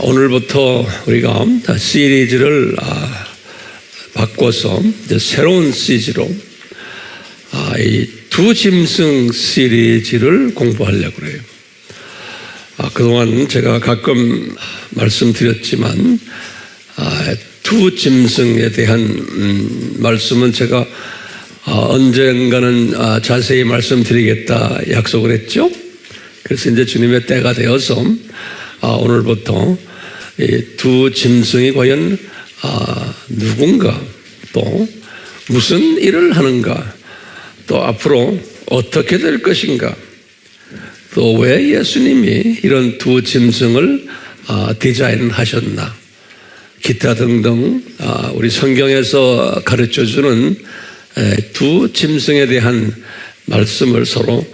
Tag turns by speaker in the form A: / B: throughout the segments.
A: 오늘부터 우리가 시리즈를 바꿔서 이제 새로운 시리즈로 이 두 짐승 시리즈를 공부하려고 해요. 그동안 제가 가끔 말씀드렸지만 두 짐승에 대한 말씀은 제가 언젠가는 자세히 말씀드리겠다 약속을 했죠. 그래서 이제 주님의 때가 되어서 오늘부터 이 두 짐승이 과연 누군가, 또 무슨 일을 하는가, 또 앞으로 어떻게 될 것인가, 또 왜 예수님이 이런 두 짐승을 디자인하셨나, 기타 등등 우리 성경에서 가르쳐주는 두 짐승에 대한 말씀을 서로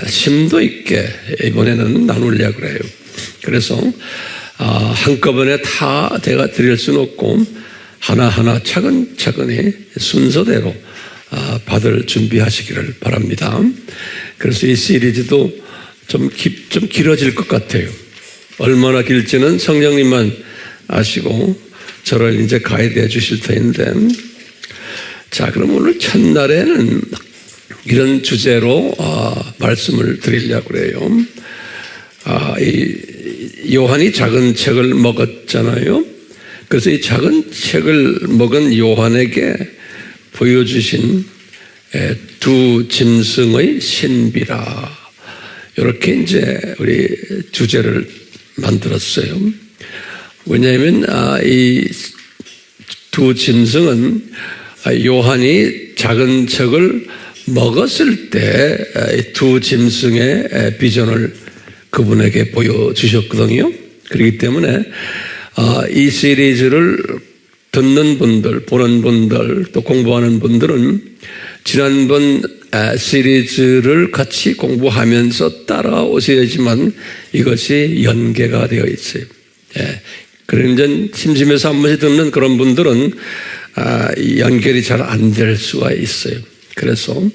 A: 심도 있게 이번에는 나누려고 해요. 그래서 한꺼번에 다 제가 드릴 수는 없고 하나하나 차근차근히 순서대로 받을 준비하시기를 바랍니다. 그래서 이 시리즈도 좀 길어질 것 같아요. 얼마나 길지는 성령님만 아시고 저를 이제 가이드해 주실 터인데, 자, 그럼 오늘 첫날에는 이런 주제로 말씀을 드리려고 해요. 이 요한이 작은 책을 먹었잖아요. 그래서 이 작은 책을 먹은 요한에게 보여주신 두 짐승의 신비라, 이렇게 이제 우리 주제를 만들었어요. 왜냐하면 이 두 짐승은 요한이 작은 책을 먹었을 때 두 짐승의 비전을 그분에게 보여주셨거든요. 그렇기 때문에 이 시리즈를 듣는 분들, 보는 분들, 또 공부하는 분들은 지난번 시리즈를 같이 공부하면서 따라오셔야지만 이것이 연계가 되어 있어요. 그런데 심심해서 한 번씩 듣는 그런 분들은 연결이 잘 안 될 수가 있어요. 그래서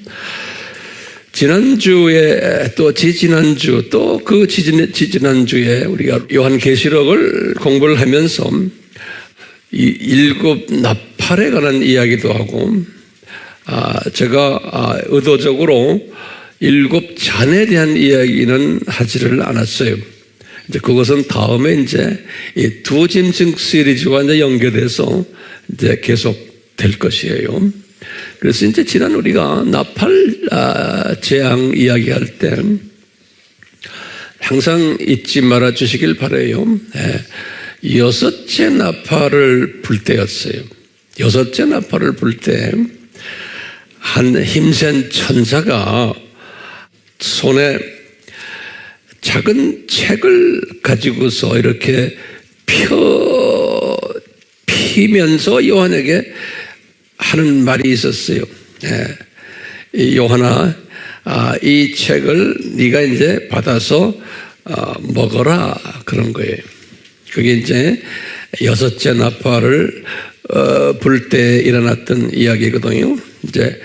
A: 지난주에 또 지지난주 또 그 지지난주에 우리가 요한계시록을 공부를 하면서 이 일곱 나팔에 관한 이야기도 하고, 제가 의도적으로 일곱 잔에 대한 이야기는 하지를 않았어요. 이제 그것은 다음에 이제 이 두 짐승 시리즈와 이제 연결돼서 이제 계속 될 것이에요. 그래서 이제 지난 우리가 나팔 재앙 이야기할 때 항상 잊지 말아 주시길 바라요. 여섯째 나팔을 불 때였어요. 여섯째 나팔을 불 때 한 힘센 천사가 손에 작은 책을 가지고서 이렇게 피면서 요한에게 하는 말이 있었어요. 요한아, 이 책을 네가 이제 받아서 먹어라, 그런 거예요. 그게 이제 여섯째 나팔을 불 때 일어났던 이야기거든요. 이제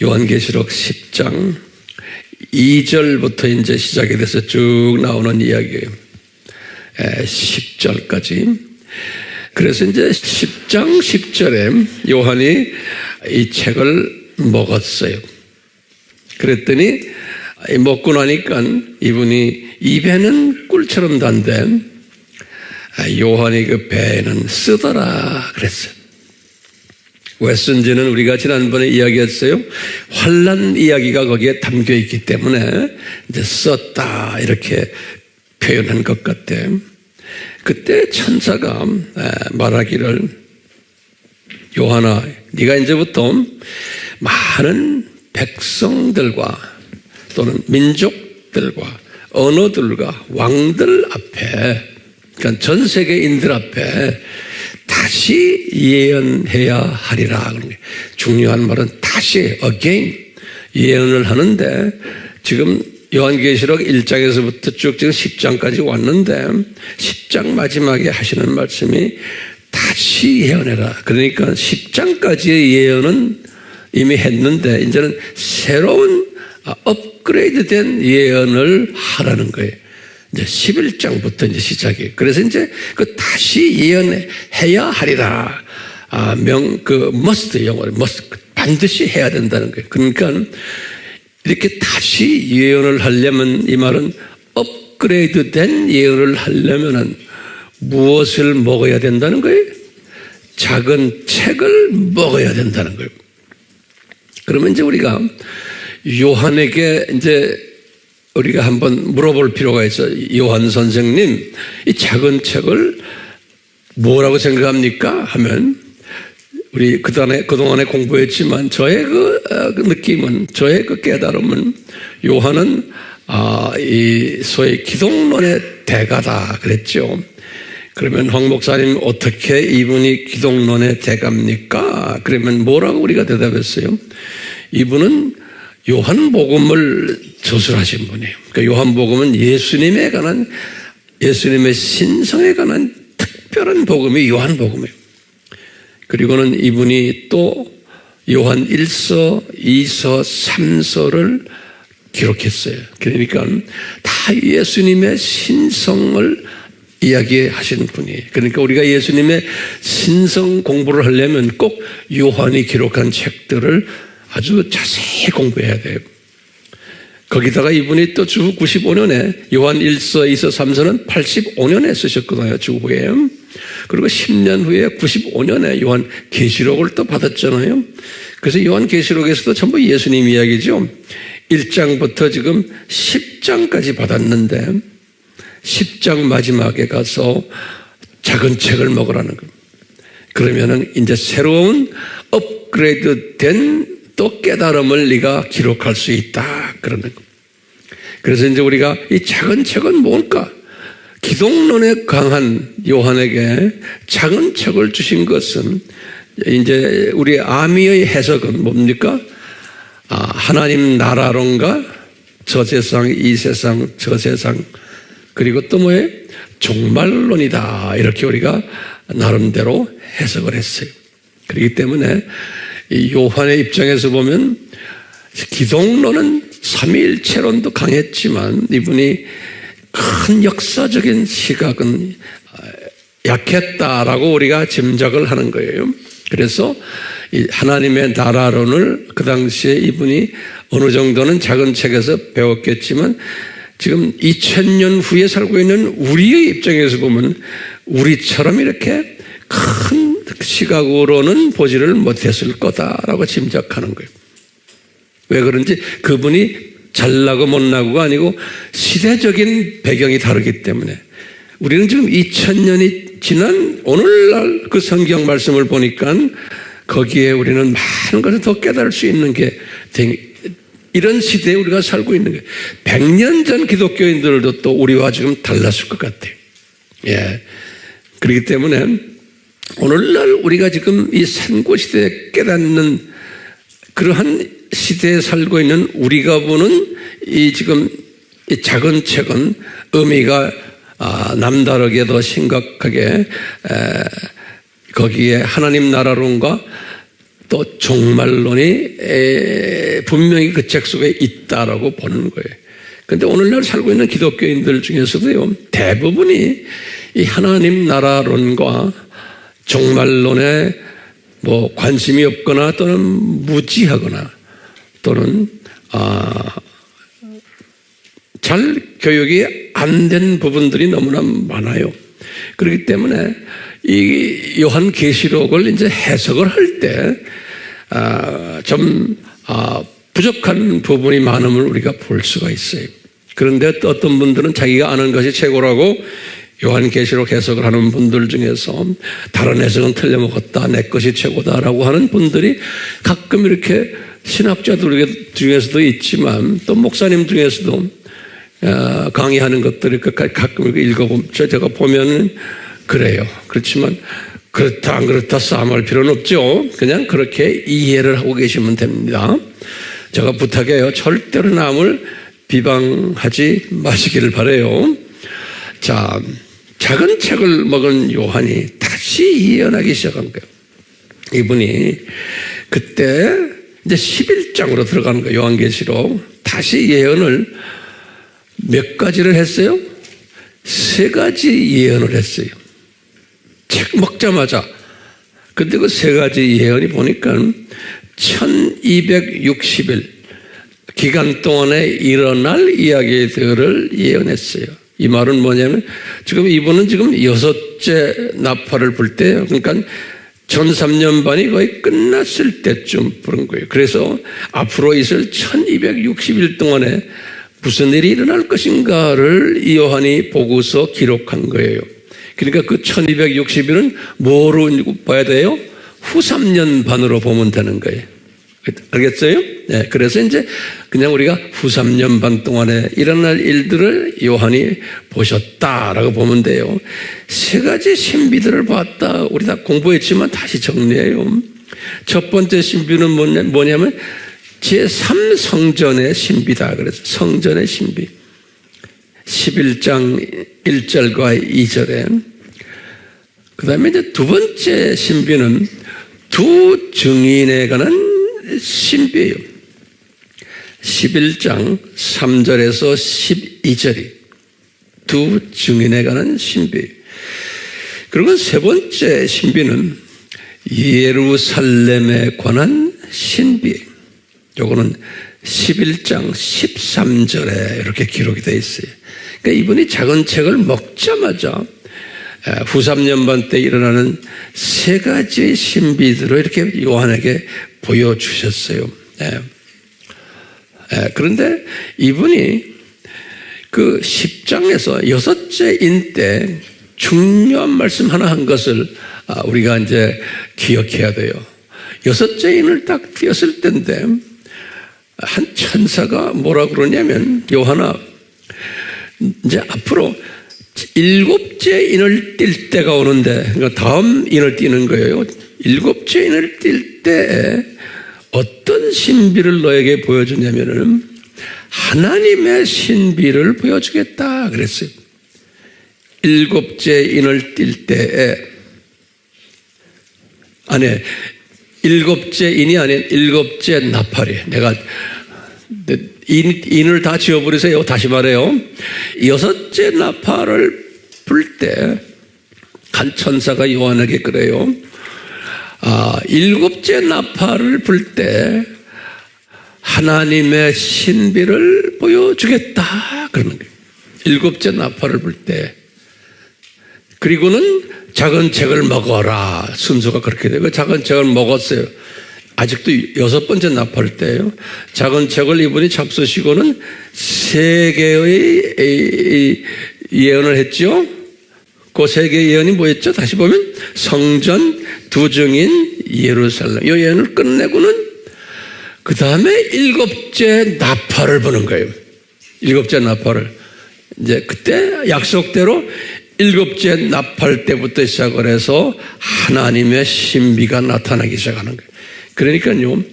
A: 요한계시록 10장 2절부터 이제 시작이 돼서 쭉 나오는 이야기예요. 10절까지. 그래서 이제 10장 10절에 요한이 이 책을 먹었어요. 그랬더니 먹고 나니까 이분이 입에는 꿀처럼 단데 요한이 그 배에는 쓰더라 그랬어요. 왜 쓴지는 우리가 지난번에 이야기했어요. 환난 이야기가 거기에 담겨 있기 때문에 이제 썼다 이렇게 표현한 것 같아요. 그때 천사가 말하기를, 요한아, 네가 이제부터 많은 백성들과 또는 민족들과 언어들과 왕들 앞에, 그러니까 전 세계인들 앞에 다시 예언해야 하리라. 중요한 말은 다시, again 예언을 하는데, 지금 요한계시록 1장에서부터 쭉 지금 10장까지 왔는데 10장 마지막에 하시는 말씀이 다시 예언해라. 그러니까 10장까지의 예언은 이미 했는데 이제는 새로운 업그레이드된 예언을 하라는 거예요. 이제 11장부터 이제 시작이에요. 그래서 이제 그 다시 예언해야 하리라. must 영어로 must 반드시 해야 된다는 거예요. 그러니까 이렇게 다시 예언을 하려면 이 말은 업그레이드 된 예언을 하려면은 무엇을 먹어야 된다는 거예요? 작은 책을 먹어야 된다는 거예요. 그러면 이제 우리가 요한에게 이제 우리가 한번 물어볼 필요가 있어요. 요한 선생님, 이 작은 책을 뭐라고 생각합니까? 하면 우리 그동안에 공부했지만 저의 그 느낌은, 저의 그 깨달음은 요한은 이 소위 기독론의 대가다 그랬죠. 그러면 황 목사님 어떻게 이분이 기독론의 대가입니까? 그러면 뭐라고 우리가 대답했어요? 이분은 요한복음을 저술하신 분이에요. 그러니까 요한복음은 예수님에 관한, 예수님의 신성에 관한 특별한 복음이 요한복음이에요. 그리고는 이분이 또 요한 1서, 2서, 3서를 기록했어요. 그러니까 다 예수님의 신성을 이야기하시는 분이에요. 그러니까 우리가 예수님의 신성 공부를 하려면 꼭 요한이 기록한 책들을 아주 자세히 공부해야 돼요. 거기다가 이분이 또 주 95년에 요한 1서, 2서, 3서는 85년에 쓰셨거든요. 주 후에. 그리고 10년 후에 95년에 요한 계시록을 또 받았잖아요. 그래서 요한 계시록에서도 전부 예수님 이야기죠. 1장부터 지금 10장까지 받았는데 10장 마지막에 가서 작은 책을 먹으라는 겁니다. 그러면은 이제 새로운 업그레이드 된 또 깨달음을 네가 기록할 수 있다. 그러는 겁니다. 그래서 이제 우리가 이 작은 책은 뭘까? 기독론에 강한 요한에게 작은 책을 주신 것은 이제 우리 아미의 해석은 뭡니까? 하나님 나라론과 저 세상, 이 세상, 저 세상, 그리고 또 뭐예요? 종말론이다. 이렇게 우리가 나름대로 해석을 했어요. 그렇기 때문에 이 요한의 입장에서 보면 기독론은 삼위일체론도 강했지만 이분이 큰 역사적인 시각은 약했다라고 우리가 짐작을 하는 거예요. 그래서 이 하나님의 나라론을 그 당시에 이분이 어느 정도는 작은 책에서 배웠겠지만 지금 2000년 후에 살고 있는 우리의 입장에서 보면 우리처럼 이렇게 큰 시각으로는 보지를 못했을 거다라고 짐작하는 거예요. 왜 그런지 그분이 잘나고 못나고가 아니고 시대적인 배경이 다르기 때문에 우리는 지금 2000년이 지난 오늘날 그 성경 말씀을 보니까 거기에 우리는 많은 것을 더 깨달을 수 있는 게 이런 시대에 우리가 살고 있는 거예요. 100년 전 기독교인들도 또 우리와 지금 달랐을 것 같아요. 예. 그렇기 때문에 오늘날 우리가 지금 이 산고시대에 깨닫는 그러한 시대에 살고 있는 우리가 보는 이 지금 이 작은 책은 의미가 남다르게 더 심각하게 거기에 하나님 나라론과 또 종말론이 분명히 그 책 속에 있다라고 보는 거예요. 그런데 오늘날 살고 있는 기독교인들 중에서도요, 대부분이 이 하나님 나라론과 종말론에 뭐 관심이 없거나 또는 무지하거나 또는 잘 교육이 안 된 부분들이 너무나 많아요. 그렇기 때문에 이 요한 계시록을 이제 해석을 할 때 좀 부족한 부분이 많음을 우리가 볼 수가 있어요. 그런데 또 어떤 분들은 자기가 아는 것이 최고라고 요한 계시록 해석을 하는 분들 중에서 다른 해석은 틀려먹었다, 내 것이 최고다라고 하는 분들이 가끔 이렇게 신학자들 중에서도 있지만 또 목사님 중에서도 강의하는 것들을 가끔 이렇게 읽어보면 제가 보면은 그래요. 그렇지만 그렇다 안 그렇다 싸움할 필요는 없죠. 그냥 그렇게 이해를 하고 계시면 됩니다. 제가 부탁해요. 절대로 남을 비방하지 마시기를 바라요. 자, 작은 책을 먹은 요한이 다시 예언하기 시작한 거예요. 이분이 그때 이제 11장으로 들어가는 거예요. 요한계시록. 다시 예언을 몇 가지를 했어요? 세 가지 예언을 했어요. 책 먹자마자. 근데 그 세 가지 예언이 보니까 1260일 기간 동안에 일어날 이야기들을 예언했어요. 이 말은 뭐냐면 지금 이분은 지금 여섯째 나팔을 불 때, 그러니까 전 3년 반이 거의 끝났을 때쯤 부른 거예요. 그래서 앞으로 있을 1260일 동안에 무슨 일이 일어날 것인가를 요한이 보고서 기록한 거예요. 그러니까 그 1260일은 뭐로 봐야 돼요? 후 3년 반으로 보면 되는 거예요. 알겠어요? 네, 그래서 이제 그냥 우리가 후 3년 반 동안에 일어날 일들을 요한이 보셨다라고 보면 돼요. 세 가지 신비들을 봤다. 우리 다 공부했지만 다시 정리해요. 첫 번째 신비는 뭐냐면 제3성전의 신비다. 그래서 성전의 신비. 11장 1절과 2절에. 그 다음에 이제 두 번째 신비는 두 증인에 관한 신비예요. 11장 3절에서 12절이 두 증인에 관한 신비. 그리고 세 번째 신비는 예루살렘에 관한 신비. 요거는 11장 13절에 이렇게 기록이 되어 있어요. 그러니까 이분이 작은 책을 먹자마자 후 3년 반 때 일어나는 세 가지 신비들을 이렇게 요한에게 보여주셨어요. 그런데 이분이 그 10장에서 여섯째인 때 중요한 말씀 하나 한 것을 우리가 이제 기억해야 돼요. 여섯째 인을 딱 띄었을 때인데 한 천사가 뭐라 그러냐면 요한아, 이제 앞으로 일곱째 인을 띌 때가 오는데, 그러니까 다음 인을 띄는 거예요. 일곱째 인을 띌 때 어떤 신비를 너에게 보여주냐면은 하나님의 신비를 보여주겠다 그랬어요. 일곱째 인을 띌 때에, 아니, 일곱째 인이 아닌 일곱째 나팔이. 내가 인을 다 지워버리세요. 다시 말해요. 여섯째 나팔을 불 때 간 천사가 요한에게 그래요. 일곱째 나팔을 불 때 하나님의 신비를 보여주겠다 그러는 거예요. 일곱째 나팔을 불 때. 그리고는 작은 책을 먹어라. 순서가 그렇게 되고 작은 책을 먹었어요. 아직도 여섯 번째 나팔 때예요. 작은 책을 이분이 잡수시고는 세 개의 예언을 했죠. 그 세 개의 예언이 뭐였죠? 다시 보면 성전, 두 증인, 예루살렘. 이 예언을 끝내고는 그 다음에 일곱째 나팔을 부는 거예요. 일곱째 나팔을. 이제 그때 약속대로 일곱째 나팔 때부터 시작을 해서 하나님의 신비가 나타나기 시작하는 거예요. 그러니까요,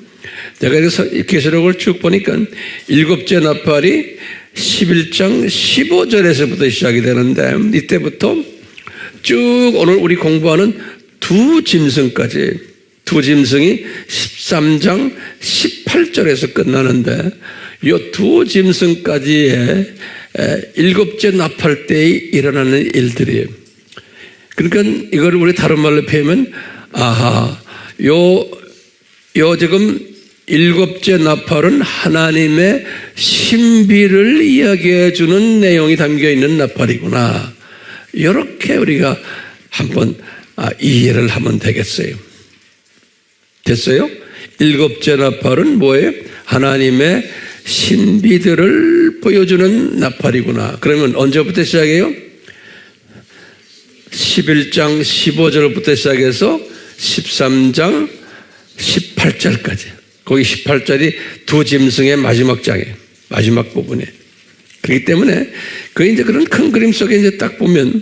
A: 내가 여기서 계시록을 쭉 보니까 일곱째 나팔이 11장 15절에서부터 시작이 되는데 이때부터 쭉 오늘 우리 공부하는 두 짐승까지, 두 짐승이 13장 18절에서 끝나는데 이 두 짐승까지의 일곱째 나팔 때에 일어나는 일들이에요. 그러니까 이걸 우리 다른 말로 표현하면 요 지금 일곱째 나팔은 하나님의 신비를 이야기해 주는 내용이 담겨 있는 나팔이구나. 이렇게 우리가 한번 이해를 하면 되겠어요. 됐어요? 일곱째 나팔은 뭐예요? 하나님의 신비들을 보여주는 나팔이구나. 그러면 언제부터 시작해요? 11장 15절부터 시작해서 13장 18절까지. 거기 18절이 두 짐승의 마지막 장이에요. 마지막 부분에. 그렇기 때문에 그 이제 그런 큰 그림 속에 이제 딱 보면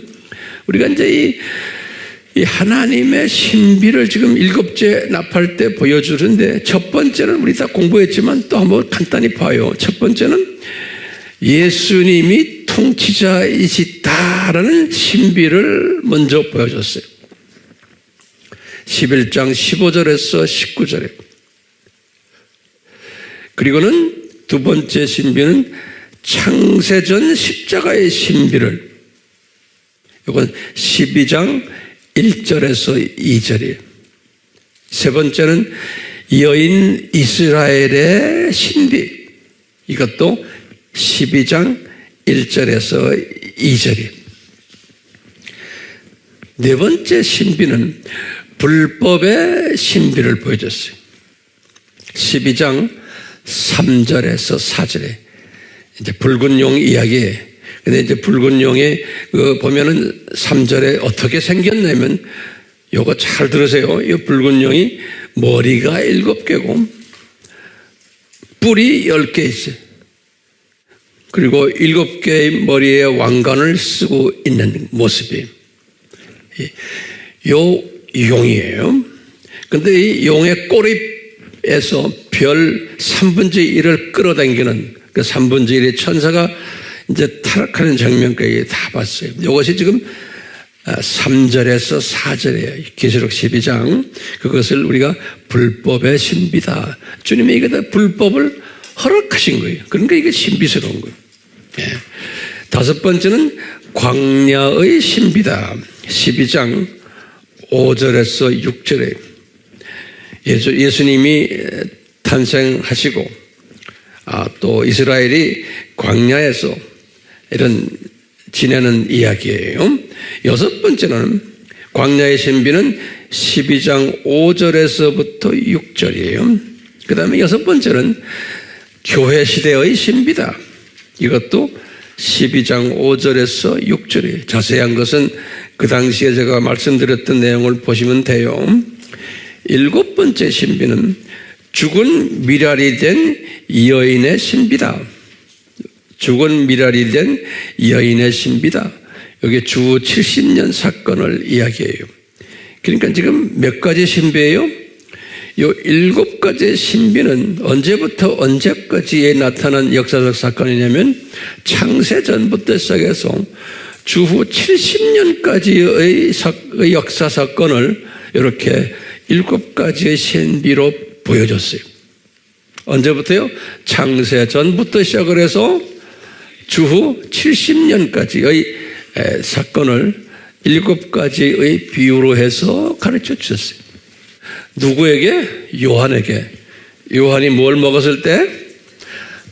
A: 우리가 이제 이 하나님의 신비를 지금 일곱째 나팔 때 보여주는데 첫 번째는 우리 다 공부했지만 또 한번 간단히 봐요. 첫 번째는 예수님이 통치자이시다라는 신비를 먼저 보여줬어요. 11장 15절에서 19절에. 그리고는 두 번째 신비는 창세전 십자가의 신비를 이건 12장 1절에서 2절이에요. 세 번째는 여인 이스라엘의 신비. 이것도 12장 1절에서 2절이에요. 네 번째 신비는 불법의 신비를 보여줬어요. 12장 3절에서 4절에 이제 붉은 용 이야기. 근데 이제 붉은 용이 보면은 3절에 어떻게 생겼냐면 요거 잘 들으세요. 이 붉은 용이 머리가 7개고 뿔이 10개 있어요. 그리고 7개의 머리에 왕관을 쓰고 있는 모습이에요. 요 용이에요. 근데 이 용의 꼬리에서 별 3분의 1을 끌어당기는 그 3분의 1의 천사가 이제 타락하는 장면까지 다 봤어요. 이것이 지금 3절에서 4절이에요. 계시록 12장. 그것을 우리가 불법의 신비다. 주님이 이게 다 불법을 허락하신 거예요. 그러니까 이게 신비스러운 거예요. 예. 다섯 번째는 광야의 신비다. 12장 5절에서 6절에 예수님이 탄생하시고 또 이스라엘이 광야에서 이런 지내는 이야기예요. 여섯 번째는 광야의 신비는 12장 5절에서부터 6절이에요. 그 다음에 여섯 번째는 교회 시대의 신비다. 이것도 12장 5절에서 6절이에요. 자세한 것은 그 당시에 제가 말씀드렸던 내용을 보시면 돼요. 일곱 번째 신비는 죽은 미랄이 된 여인의 신비다. 죽은 미랄이 된 여인의 신비다. 여기 주 70년 사건을 이야기해요. 그러니까 지금 몇 가지 신비예요? 요 7가지의 신비는 언제부터 언제까지에 나타난 역사적 사건이냐면 창세 전부터 시작해서 주후 70년까지의 역사 사건을 이렇게 7가지의 신비로 보여줬어요. 언제부터요? 창세 전부터 시작을 해서 주후 70년까지의 사건을 7가지의 비유로 해서 가르쳐 주셨어요. 누구에게? 요한에게. 요한이 뭘 먹었을 때?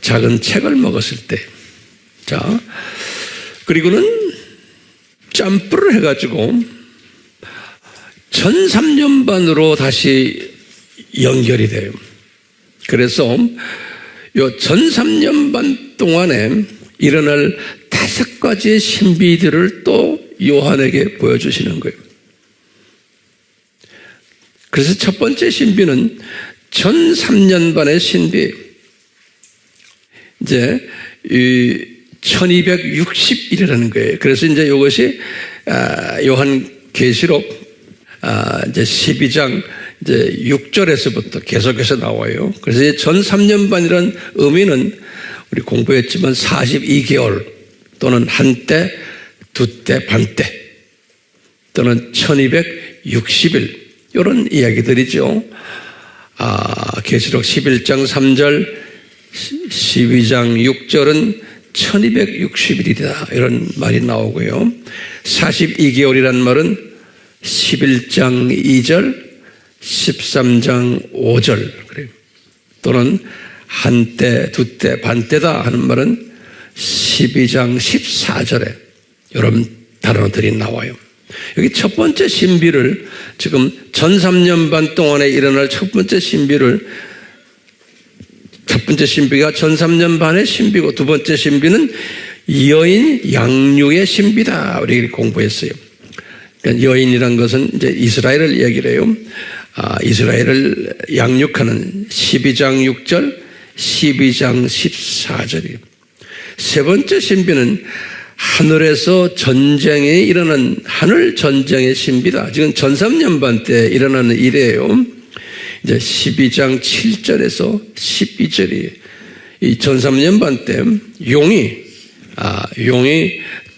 A: 작은 책을 먹었을 때. 자, 그리고는 짬뿌를 해가지고 1300년반으로 다시 연결이 돼요. 그래서 요 1300년 동안에 일어날 5가지의 신비들을 또 요한에게 보여주시는 거예요. 그래서 첫 번째 신비는 1003년 반의 신비. 이제 1260일이라는 거예요. 그래서 이제 이것이 요한 계시록 이제 12장 이제 6절에서부터 계속해서 나와요. 그래서 1003년 반이라는 의미는 우리 공부했지만 42개월 또는 한때, 두때, 반때 또는 1260일 이런 이야기들이죠. 계시록 11장 3절, 12장 6절은 1260일이다 이런 말이 나오고요. 42개월이라는 말은 11장 2절, 13장 5절 그래요. 또는 한때, 두때, 반때다 하는 말은 12장 14절에 이런 단어들이 나와요. 여기 첫 번째 신비를 지금 1003년 반 동안에 일어날 첫 번째 신비가 1003년 반의 신비고 두 번째 신비는 여인 양육의 신비다. 우리 공부했어요. 그러니까 여인이란 것은 이제 이스라엘을 이야기를 해요. 이스라엘을 양육하는 12장 6절, 12장 14절이에요. 세 번째 신비는 하늘에서 전쟁이 일어난 하늘 전쟁의 신비다. 지금 1003년 반 때 일어나는 일이에요. 이제 12장 7절에서 12절이 이 1003년 반 때 용이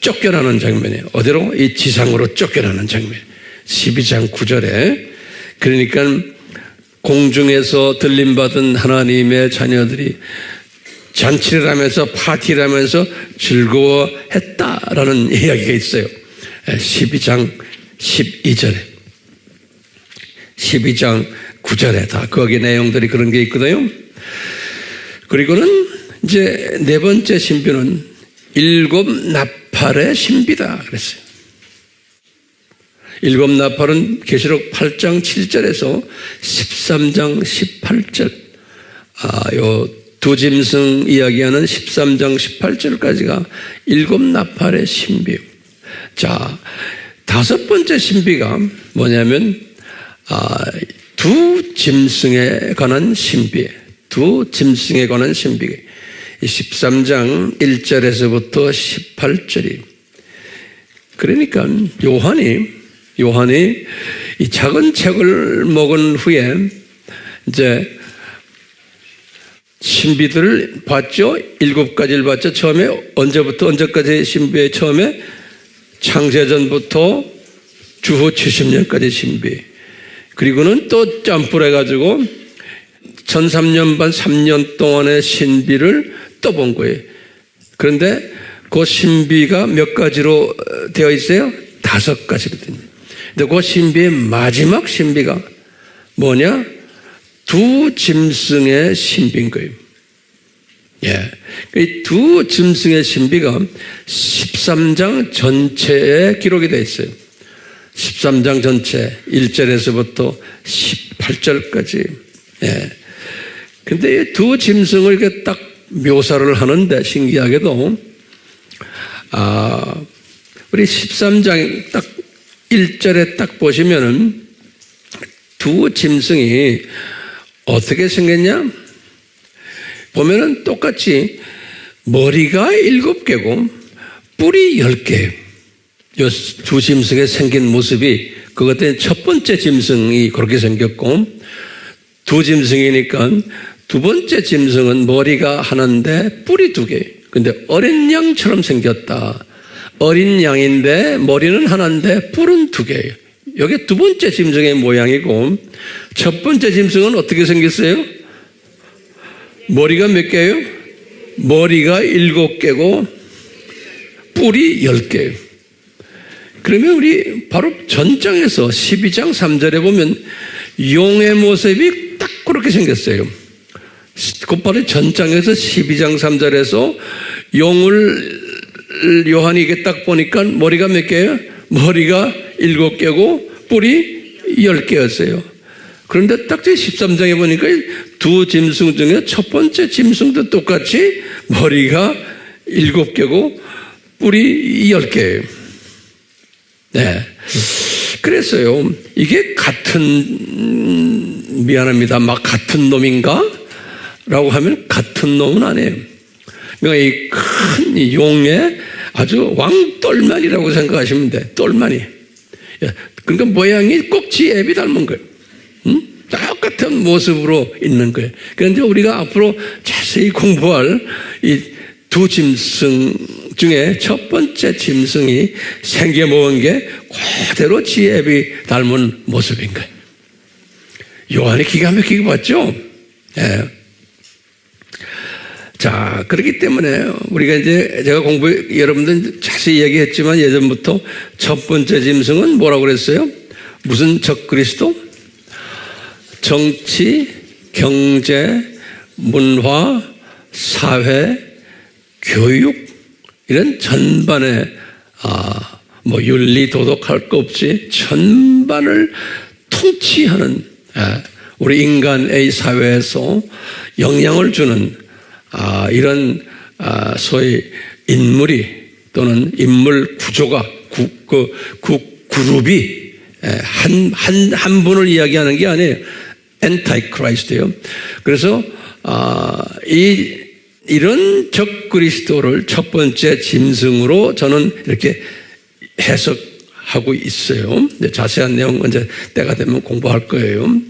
A: 쫓겨나는 장면이에요. 어디로? 이 지상으로 쫓겨나는 장면. 12장 9절에 그러니까 공중에서 들림받은 하나님의 자녀들이 잔치를 하면서 파티를 하면서 즐거워했다라는 이야기가 있어요. 12장 12절에 12장 9절에 다 거기 내용들이 그런 게 있거든요. 그리고는 이제 네 번째 신비는 7 나팔의 신비다 그랬어요. 7 나팔은 계시록 8장 7절에서 13장 18절 요 두 짐승 이야기하는 13장 18절까지가 7 나팔의 신비. 자, 5번째 신비가 뭐냐면 두 짐승에 관한 신비. 두 짐승에 관한 신비. 13장 1절에서부터 18절이. 그러니까 요한이 이 작은 책을 먹은 후에 이제 신비들을 봤죠. 7가지를 봤죠. 처음에 언제까지 신비의 처음에 창세전부터 주후 70년까지 신비. 그리고는 또 점프해가지고 1003년 반 3년 동안의 신비를 또 본 거예요. 그런데 그 신비가 몇 가지로 되어 있어요? 5가지거든요. 근데 그 신비의 마지막 신비가 뭐냐? 두 짐승의 신비인 거예요. 예. 이 두 짐승의 신비가 13장 전체에 기록이 되어 있어요. 13장 전체 1절에서부터 18절까지. 예. 근데 이 두 짐승을 이렇게 딱 묘사를 하는데 신기하게도 우리 13장 딱 1절에 딱 보시면은 두 짐승이 어떻게 생겼냐? 보면은 똑같이 머리가 7개고 뿔이 10개. 이 두 짐승의 생긴 모습이 그것들은 첫 번째 짐승이 그렇게 생겼고 두 짐승이니까 두 번째 짐승은 머리가 하나인데 뿔이 2개. 근데 어린 양처럼 생겼다. 어린 양인데 머리는 하나인데 뿔은 2개예요. 이게 두 번째 짐승의 모양이고 첫 번째 짐승은 어떻게 생겼어요? 머리가 몇 개예요? 머리가 7개고 뿔이 10개예요. 그러면 우리 바로 전장에서 12장 3절에 보면 용의 모습이 딱 그렇게 생겼어요. 곧바로 전장에서 12장 3절에서 용을 요한이 이게 딱 보니까 머리가 몇 개예요? 머리가 7개고 뿔이 10개였어요. 그런데 딱 13장에 보니까 두 짐승 중에 첫 번째 짐승도 똑같이 머리가 7개고 뿔이 10개예요. 네. 그랬어요. 이게 미안합니다. 막 같은 놈인가? 라고 하면 같은 놈은 아니에요. 그러니까 이 큰 용의 아주 왕똘마니라고 생각하시면 돼. 똘마니. 그러니까 모양이 꼭 지 애비 닮은 거예요. 똑같은 모습으로 있는 거예요. 그런데 우리가 앞으로 자세히 공부할 이 두 짐승 중에 첫 번째 짐승이 생겨 먹은 게 그대로 지 애비 닮은 모습인 거예요. 요한이 기가 막히게 봤죠? 예. 자, 그렇기 때문에 우리가 이제 제가 여러분들 자세히 얘기했지만 예전부터 첫 번째 짐승은 뭐라고 그랬어요? 무슨 적그리스도? 정치, 경제, 문화, 사회, 교육 이런 전반의 윤리 도덕할 거 없이 전반을 통치하는 우리 인간의 사회에서 영향을 주는 이런 소위 인물이 또는 인물 구조가 그룹이 한 분을 이야기하는 게 아니에요. 엔타이크라이스트예요. 그래서 이런 적그리스도를 첫 번째 짐승으로 저는 이렇게 해석하고 있어요. 자세한 내용 언제 때가 되면 공부할 거예요.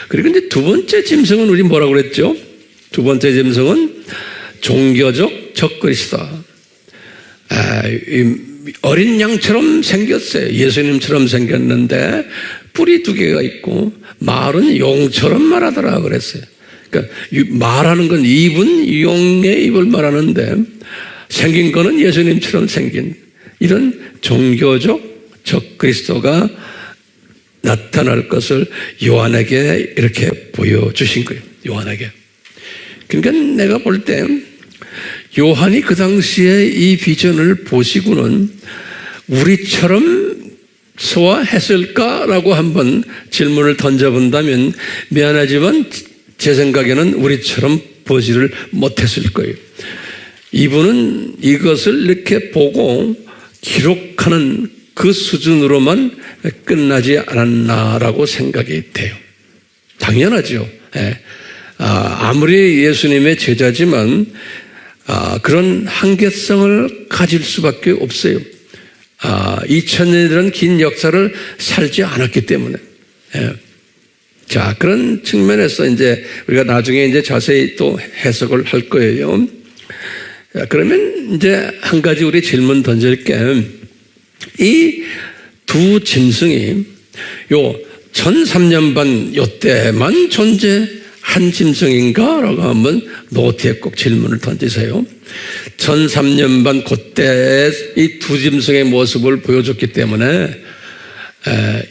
A: 그리고 이제 두 번째 짐승은 우리 뭐라고 그랬죠? 두 번째 짐승은 종교적 적그리스도. 어린 양처럼 생겼어요. 예수님처럼 생겼는데 뿔이 2개가 있고 말은 용처럼 말하더라 그랬어요. 그러니까 말하는 건 용의 입을 말하는데 생긴 거는 예수님처럼 생긴 이런 종교적 적그리스도가 나타날 것을 요한에게 이렇게 보여주신 거예요. 요한에게. 그러니까 내가 볼 때 요한이 그 당시에 이 비전을 보시고는 우리처럼 소화했을까라고 한번 질문을 던져본다면 미안하지만 제 생각에는 우리처럼 보지를 못했을 거예요. 이분은 이것을 이렇게 보고 기록하는 그 수준으로만 끝나지 않았나라고 생각이 돼요. 당연하죠. 아무리 예수님의 제자지만 그런 한계성을 가질 수밖에 없어요. 2000년이라는 긴 역사를 살지 않았기 때문에. 자, 그런 측면에서 이제 우리가 나중에 이제 자세히 또 해석을 할 거예요. 그러면 이제 한 가지 우리 질문 던질게. 이 두 짐승이 요 1003년 반 요때만 존재한 짐승인가? 라고 한번 노트에 꼭 질문을 던지세요. 1003년 반 그때 이 두 짐승의 모습을 보여줬기 때문에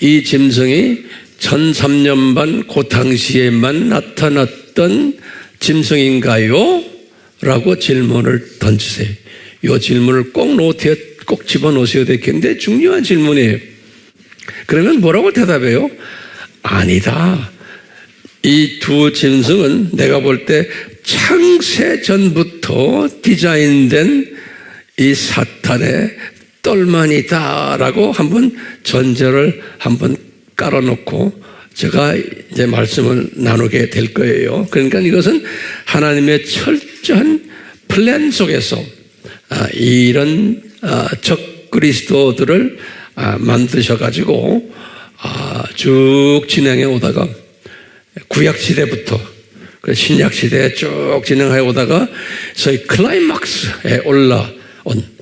A: 이 짐승이 1003년 반 그 당시에만 나타났던 짐승인가요? 라고 질문을 던지세요. 이 질문을 꼭 노트에 꼭 집어넣으셔야 될 굉장히 중요한 질문이에요. 그러면 뭐라고 대답해요? 아니다. 이 두 짐승은 내가 볼 때 창세 전부터 디자인된 이 사탄의 똘만이다라고 한번 전제를 한번 깔아놓고 제가 이제 말씀을 나누게 될 거예요. 그러니까 이것은 하나님의 철저한 플랜 속에서 이런 적그리스도들을 만드셔가지고 쭉 진행해 오다가 구약시대부터 신약시대에 쭉 진행해 오다가 소위 클라이막스에 올라온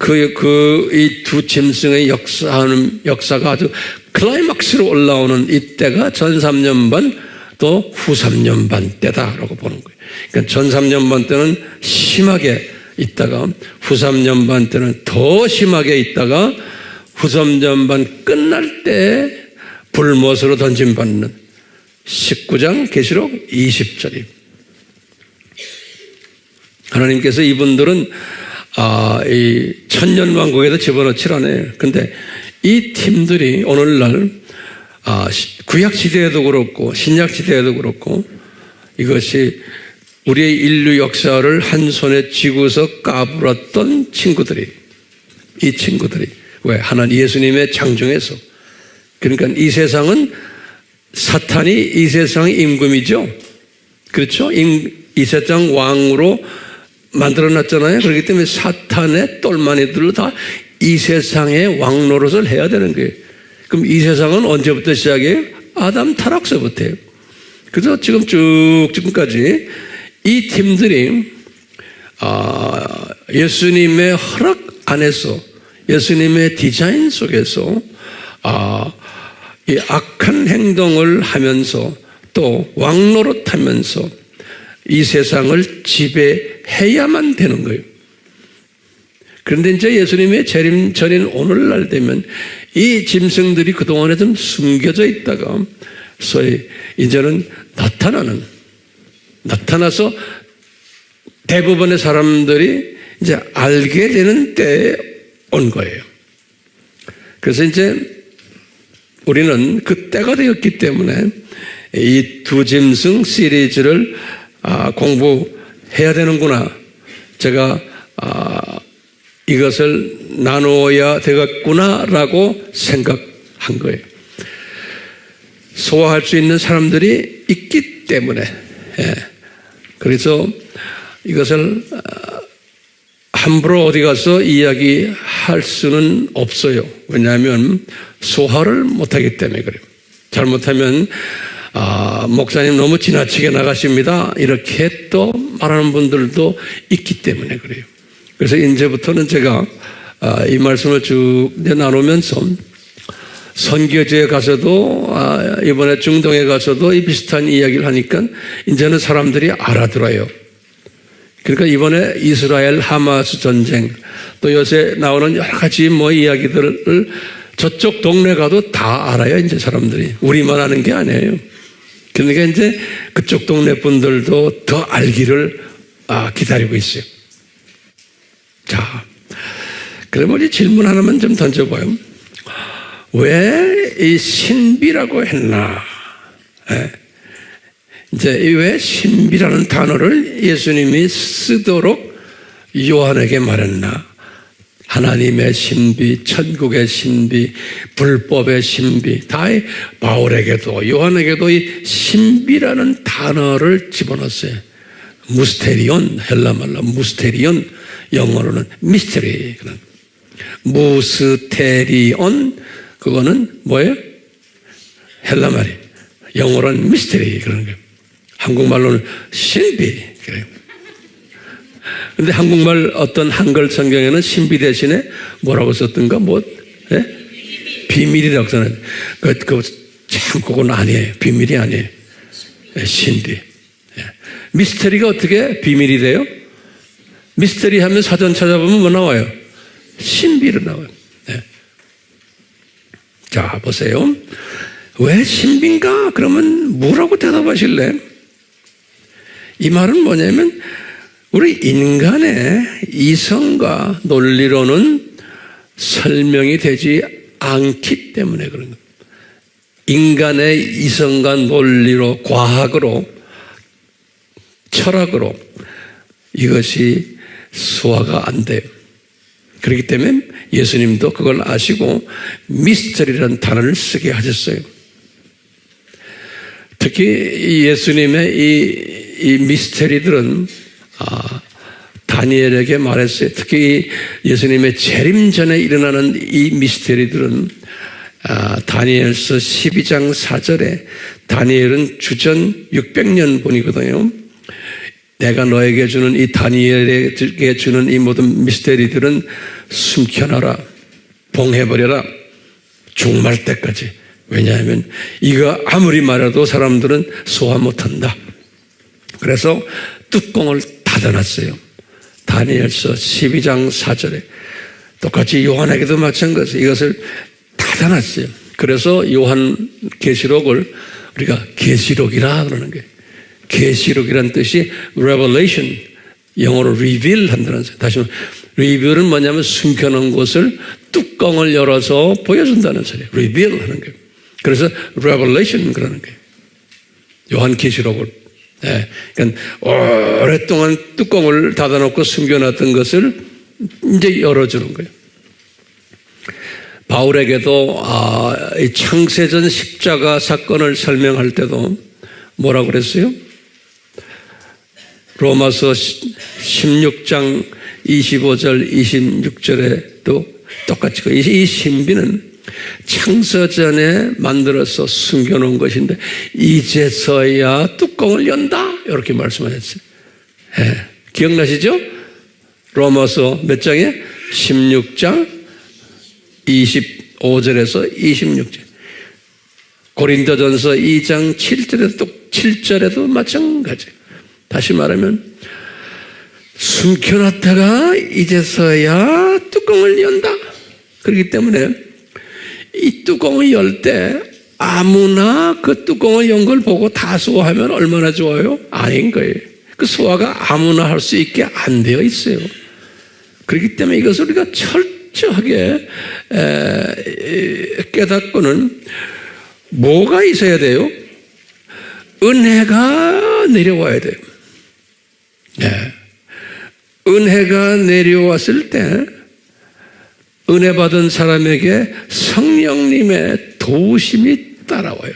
A: 이 두 짐승의 역사가 아주 클라이막스로 올라오는 이때가 전 3년 반 또 후 3년 반 때다라고 보는 거예요. 그러니까 전 3년 반 때는 심하게 있다가 후 3년 반 때는 더 심하게 있다가 후 3년 반 끝날 때 불못으로 던짐받는 19장 계시록 20절이 하나님께서 이분들은 이 천년왕국에도 집어넣질 않아요. 근데 이 팀들이 오늘날 구약시대에도 그렇고 신약시대에도 그렇고 이것이 우리의 인류 역사를 한 손에 쥐고서 까불었던 친구들이 이 친구들이 왜? 하나님 예수님의 창중에서 그러니까 이 세상은 사탄이 이 세상의 임금이죠. 그렇죠? 이 세상 왕으로 만들어놨잖아요. 그렇기 때문에 사탄의 똘마니들을 다 이 세상의 왕 노릇을 해야 되는 거예요. 그럼 이 세상은 언제부터 시작해요? 아담 타락서부터예요. 그래서 지금까지 이 팀들이 예수님의 허락 안에서 예수님의 디자인 속에서 이 악한 행동을 하면서 또 왕노릇하면서 이 세상을 지배해야만 되는 거예요. 그런데 이제 예수님의 재림 전인 오늘날 되면 이 짐승들이 그동안에 좀 숨겨져 있다가 소위 이제는 나타나서 대부분의 사람들이 이제 알게 되는 때에 온 거예요. 그래서 이제 우리는 그 때가 되었기 때문에 이 두 짐승 시리즈를 공부해야 되는구나. 제가 이것을 나누어야 되겠구나라고 생각한 거예요. 소화할 수 있는 사람들이 있기 때문에. 그래서 이것을 함부로 어디 가서 이야기할 수는 없어요. 왜냐하면 소화를 못하기 때문에 그래요. 잘못하면 목사님 너무 지나치게 나가십니다. 이렇게 또 말하는 분들도 있기 때문에 그래요. 그래서 이제부터는 제가 이 말씀을 쭉 나누면서 선교지에 가서도 이번에 중동에 가서도 이 비슷한 이야기를 하니까 이제는 사람들이 알아들어요. 그러니까 이번에 이스라엘 하마스 전쟁, 또 요새 나오는 여러 가지 이야기들을 저쪽 동네 가도 다 알아요, 이제 사람들이. 우리만 아는 게 아니에요. 그러니까 이제 그쪽 동네 분들도 더 알기를 기다리고 있어요. 자, 그러면 이 질문 하나만 좀 던져봐요. 왜 이 신비라고 했나? 이제 왜 신비라는 단어를 예수님이 쓰도록 요한에게 말했나? 하나님의 신비, 천국의 신비, 불법의 신비, 다 바울에게도 요한에게도 이 신비라는 단어를 집어넣었어요. 무스테리온, 헬라말로 무스테리온, 영어로는 미스터리. 무스테리온, 그거는 뭐예요? 헬라말이. 영어로는 미스터리 그런 거예요. 한국말로는 신비. 그래요. 근데 한국말 어떤 한글 성경에는 신비 대신에 뭐라고 썼던가? 비밀이라고 써놨어요. 참, 그건 아니에요. 비밀이 아니에요. 신비. 미스터리가 어떻게 비밀이 돼요? 미스터리 하면 사전 찾아보면 뭐 나와요? 신비로 나와요. 자, 보세요. 왜 신비인가? 그러면 뭐라고 대답하실래? 이 말은 뭐냐면 우리 인간의 이성과 논리로는 설명이 되지 않기 때문에 그런 겁니다. 인간의 이성과 논리로, 과학으로, 철학으로 이것이 소화가 안 돼요. 그렇기 때문에 예수님도 그걸 아시고 미스터리라는 단어를 쓰게 하셨어요. 특히 예수님의 이 미스터리들은 다니엘에게 말했어요. 특히 예수님의 재림 전에 일어나는 이 미스터리들은 다니엘서 12장 4절에 다니엘은 주전 600년 본이거든요. 내가 너에게 주는 이 다니엘에게 주는 이 모든 미스터리들은 숨겨놔라, 봉해버려라, 종말 때까지. 왜냐하면 이거 아무리 말해도 사람들은 소화 못한다. 그래서 뚜껑을 닫아놨어요. 다니엘서 12장 4절에. 똑같이 요한에게도 마찬가지. 이것을 닫아놨어요. 그래서 요한 계시록을 우리가 계시록이라 그러는 거예요. 계시록이라는 뜻이 revelation, 영어로 reveal 한다는 소리. 다시 말해, reveal은 뭐냐면 숨겨놓은 것을 뚜껑을 열어서 보여준다는 소리예요. reveal 하는 거예요. 그래서 revelation 그러는 거예요. 요한 계시록을. 그러니까 오랫동안 뚜껑을 닫아놓고 숨겨놨던 것을 이제 열어주는 거예요. 바울에게도 이 창세전 십자가 사건을 설명할 때도 뭐라고 그랬어요? 로마서 16장 25절 26절에도 똑같이 이 신비는 창세전에 만들어서 숨겨놓은 것인데 이제서야 뚜껑을 연다 이렇게 말씀하셨어요. 기억나시죠? 로마서 몇 장에? 16장 25절에서 26절. 고린도전서 2장 7절에도 마찬가지예요. 다시 말하면 숨겨놨다가 이제서야 뚜껑을 연다. 그렇기 때문에 이 뚜껑을 열 때 아무나 그 뚜껑을 연 걸 보고 다 소화하면 얼마나 좋아요? 아닌 거예요. 그 소화가 아무나 할 수 있게 안 되어 있어요. 그렇기 때문에 이것을 우리가 철저하게 깨닫고는 뭐가 있어야 돼요? 은혜가 내려와야 돼요. 은혜가 내려왔을 때 은혜 받은 사람에게 성령님의 도우심이 따라와요.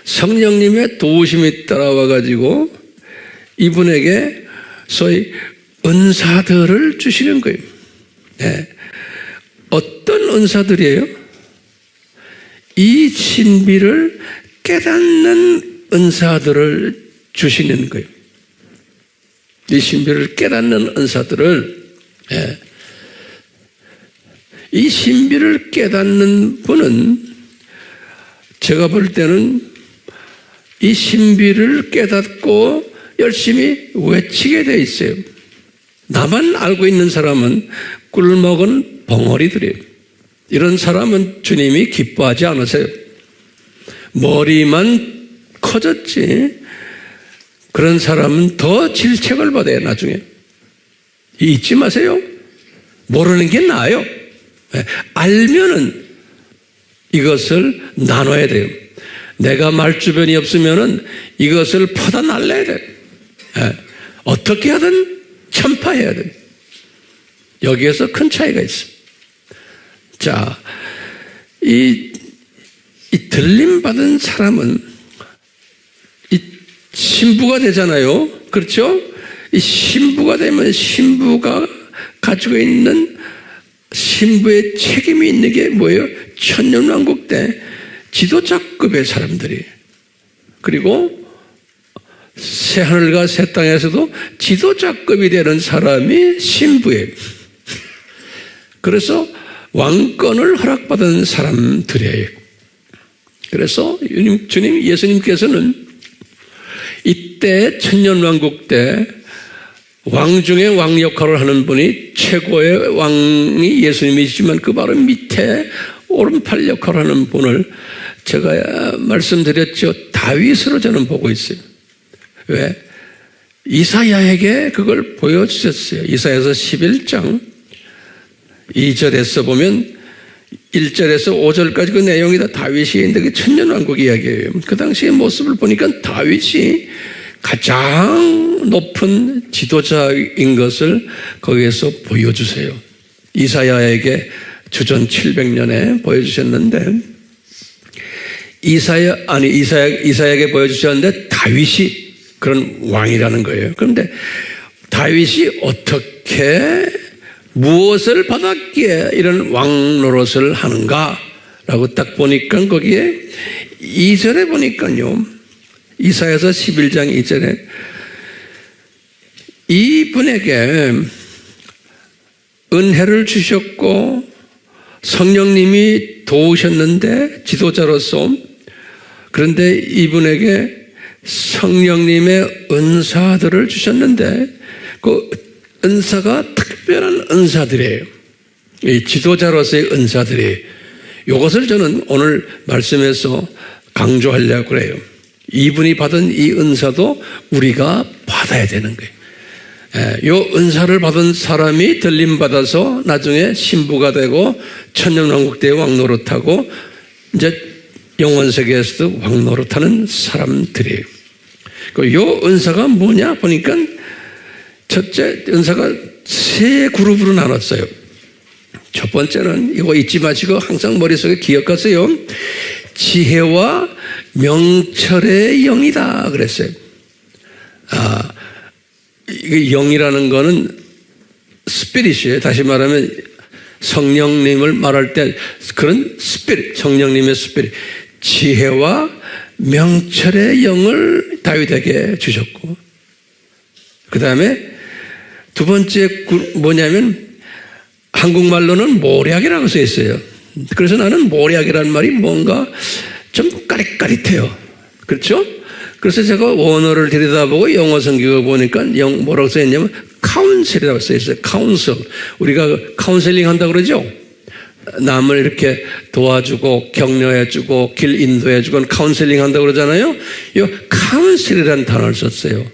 A: 성령님의 도우심이 따라와 가지고 이분에게 소위 은사들을 주시는 거예요. 어떤 은사들이에요? 이 신비를 깨닫는 은사들을 주시는 거예요. 이 신비를 깨닫는 은사들을, 이 신비를 깨닫는 분은 제가 볼 때는 이 신비를 깨닫고 열심히 외치게 돼 있어요. 나만 알고 있는 사람은 꿀먹은 벙어리들이에요. 이런 사람은 주님이 기뻐하지 않으세요. 머리만 커졌지 그런 사람은 더 질책을 받아요. 나중에 잊지 마세요. 모르는 게 나아요. 알면은 이것을 나눠야 돼요. 내가 말주변이 없으면은 이것을 퍼다 날려야 돼요. 어떻게 하든 전파해야 돼요. 여기에서 큰 차이가 있어요. 자, 이 들림받은 사람은 이 신부가 되잖아요. 그렇죠? 이 신부가 되면 신부가 가지고 있는 신부의 책임이 있는 게 뭐예요? 천년왕국 때 지도자급의 사람들이, 그리고 새하늘과 새 땅에서도 지도자급이 되는 사람이 신부예요. 그래서 왕권을 허락받은 사람들이에요. 그래서 주님 예수님께서는 이때 천년왕국 때 왕 중에 왕 역할을 하는 분이 최고의 왕이 예수님이시지만 그 바로 밑에 오른팔 역할을 하는 분을 제가 말씀드렸죠. 다윗으로 저는 보고 있어요. 왜? 이사야에게 그걸 보여주셨어요. 이사야서 11장 2절에서 보면 1절에서 5절까지 그 내용이 다 다윗이 있는데 그 천년왕국 이야기예요. 그 당시의 모습을 보니까 다윗이 가장 높은 지도자인 것을 거기에서 보여주세요. 이사야에게 주전 700년에 보여주셨는데 이사야에게 보여주셨는데 다윗이 그런 왕이라는 거예요. 그런데 다윗이 어떻게 무엇을 받았기에 이런 왕 노릇을 하는가라고 딱 보니까 거기에 2절에 보니까요. 이사야서 11장 2절에 이분에게 은혜를 주셨고 성령님이 도우셨는데 지도자로서, 그런데 이분에게 성령님의 은사들을 주셨는데 그 은사가 특별한 은사들이에요. 이 지도자로서의 은사들이, 이것을 저는 오늘 말씀에서 강조하려고 그래요. 이분이 받은 이 은사도 우리가 받아야 되는 거예요. 이 은사를 받은 사람이 들림받아서 나중에 신부가 되고 천년왕국 때 왕노릇하고 이제 영원세계에서도 왕노릇하는 사람들이에요. 이 은사가 뭐냐 보니까 첫째 은사가 세 그룹으로 나눴어요. 첫 번째는 이거 잊지 마시고 항상 머릿속에 기억하세요. 지혜와 명철의 영이다 그랬어요. 이게 영이라는 거는 스피릿이에요. 다시 말하면 성령님을 말할 때 그런 스피릿, 성령님의 스피릿, 지혜와 명철의 영을 다윗에게 주셨고, 그 다음에 두 번째 뭐냐면 한국말로는 모략이라고 써 있어요. 그래서 나는 모략이라는 말이 뭔가 좀 까릿까릿해요. 그렇죠? 그래서 제가 원어를 들여다보고 영어 성경을 보니까 뭐라고 써 있냐면 카운셀이라고 써 있어요. 카운셀. 우리가 카운셀링 한다고 그러죠? 남을 이렇게 도와주고 격려해주고 길 인도해주고 카운셀링 한다고 그러잖아요. 이 카운셀이라는 단어를 썼어요.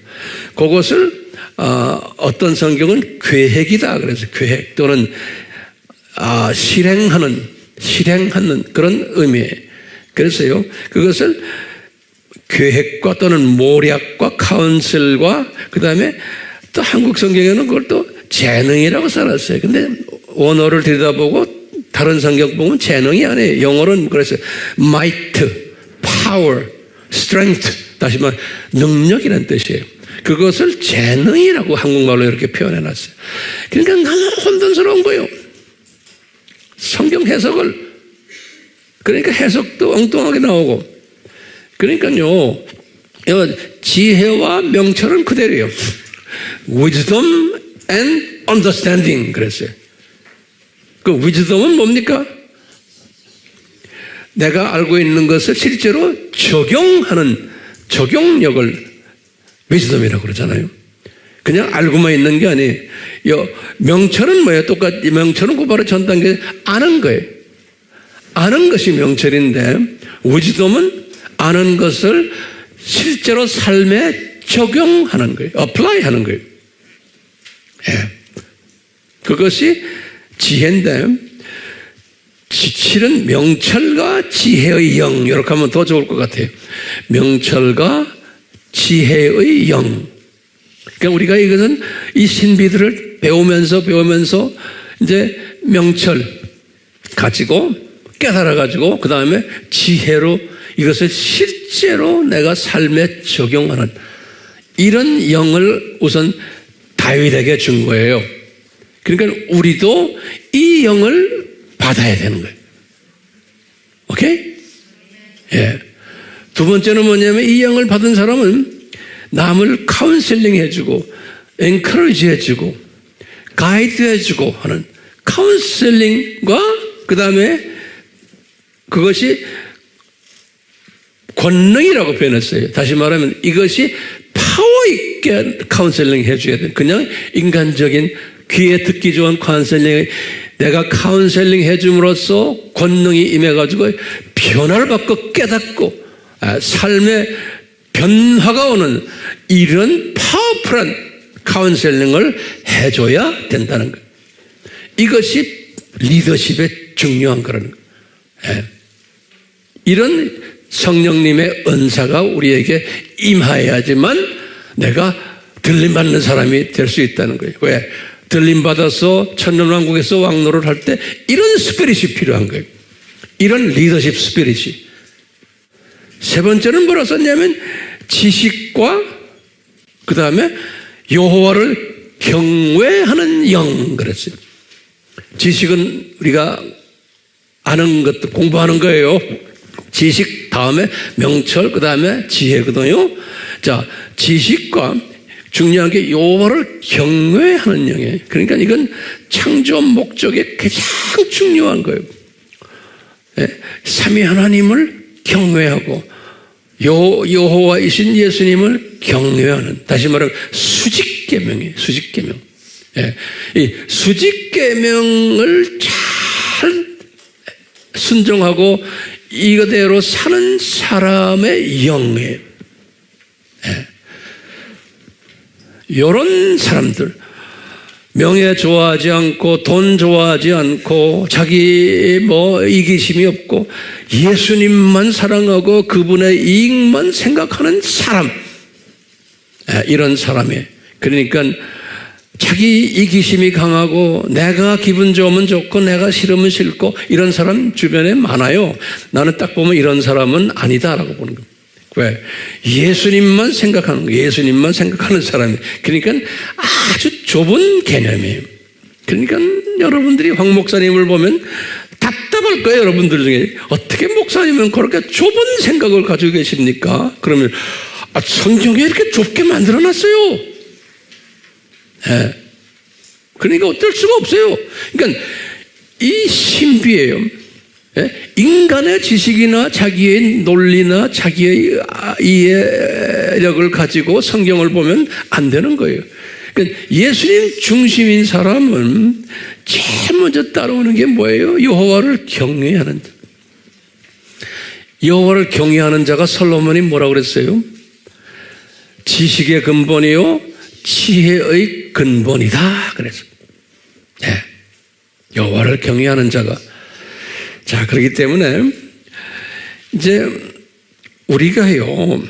A: 그것을 어떤 성경은 계획이다 그래서 계획 또는 실행하는 그런 의미예요. 그래서요 그것을 계획과 또는 모략과 카운슬과 그 다음에 또 한국 성경에는 그걸 또 재능이라고 써놨어요. 근데 원어를 들여다보고 다른 성경 보면 재능이 아니에요. 영어로는 그래서 might, power, strength, 다시 말해 능력이라는 뜻이에요. 그것을 재능이라고 한국말로 이렇게 표현해놨어요. 그러니까 너무 혼돈스러운 거예요. 성경 해석을. 그러니까 해석도 엉뚱하게 나오고. 그러니까요, 지혜와 명철은 그대로예요. Wisdom and understanding 그랬어요. 그 wisdom은 뭡니까? 내가 알고 있는 것을 실제로 적용하는 적용력을 위즈덤이라고 그러잖아요. 그냥 알고만 있는 게 아니에요. 명철은 뭐예요? 똑같이 명철은 곧바로 전 단계 아는 거예요. 아는 것이 명철인데 위즈덤은 아는 것을 실제로 삶에 적용하는 거예요. apply 하는 거예요. 예. 그것이 지혜인데 실은 명철과 지혜의 영 이렇게 하면 더 좋을 것 같아요. 명철과 지혜의 영. 그러니까 우리가 이것은 이 신비들을 배우면서 이제 명철 가지고 깨달아 가지고 그 다음에 지혜로 이것을 실제로 내가 삶에 적용하는 이런 영을 우선 다윗에게 준 거예요. 그러니까 우리도 이 영을 받아야 되는 거예요. 오케이? 예. 두 번째는 뭐냐면 이 영을 받은 사람은 남을 카운셀링 해주고 엔커리지 해주고 가이드 해주고 하는 카운셀링과 그 다음에 그것이 권능이라고 표현했어요. 다시 말하면 이것이 파워 있게 카운셀링 해줘야 돼요. 그냥 인간적인 귀에 듣기 좋은 카운셀링 내가 카운셀링 해줌으로써 권능이 임해가지고 변화를 받고 깨닫고 삶의 변화가 오는 이런 파워풀한 카운셀링을 해줘야 된다는 거예요. 이것이 리더십에 중요한 거라는 거예요. 이런 성령님의 은사가 우리에게 임하여야지만 내가 들림받는 사람이 될 수 있다는 거예요. 왜? 들림받아서 천년왕국에서 왕노를 할 때 이런 스피릿이 필요한 거예요. 이런 리더십 스피릿이. 세 번째는 뭐라 썼냐면 지식과 그 다음에 여호와를 경외하는 영 그랬어요. 지식은 우리가 아는 것도 공부하는 거예요. 지식 다음에 명철 그 다음에 지혜거든요. 자, 지식과 중요한 게 여호와를 경외하는 영이에요. 그러니까 이건 창조 목적에 가장 중요한 거예요. 삼위 하나님을 경외하고 여호와이신 예수님을 경외하는, 다시 말하면 수직계명이에요. 수직계명. 이 수직계명을 잘 순종하고 이거대로 사는 사람의 영이에요. 이런 사람들, 명예 좋아하지 않고 돈 좋아하지 않고 자기 이기심이 없고 예수님만 사랑하고 그분의 이익만 생각하는 사람, 이런 사람이에요. 그러니까 자기 이기심이 강하고 내가 기분 좋으면 좋고 내가 싫으면 싫고 이런 사람 주변에 많아요. 나는 딱 보면 이런 사람은 아니다라고 보는 겁니다. 왜? 예수님만 생각하는 거예요. 예수님만 생각하는 사람이. 그러니까 아주 좁은 개념이에요. 그러니까 여러분들이 황 목사님을 보면 답답할 거예요. 여러분들 중에 어떻게 목사님은 그렇게 좁은 생각을 가지고 계십니까? 그러면 성경에 이렇게 좁게 만들어놨어요. 그러니까 어쩔 수가 없어요. 그러니까 이 신비예요. 인간의 지식이나 자기의 논리나 자기의 이해력을 가지고 성경을 보면 안 되는 거예요. 그러니까 예수님 중심인 사람은 제일 먼저 따라오는 게 뭐예요? 여호와를 경외하는 자. 여호와를 경외하는 자가 솔로몬이 뭐라고 그랬어요? 지식의 근본이요 지혜의 근본이다 그랬어요. 여호와를 경외하는 자가. 자, 그렇기 때문에 이제 우리가요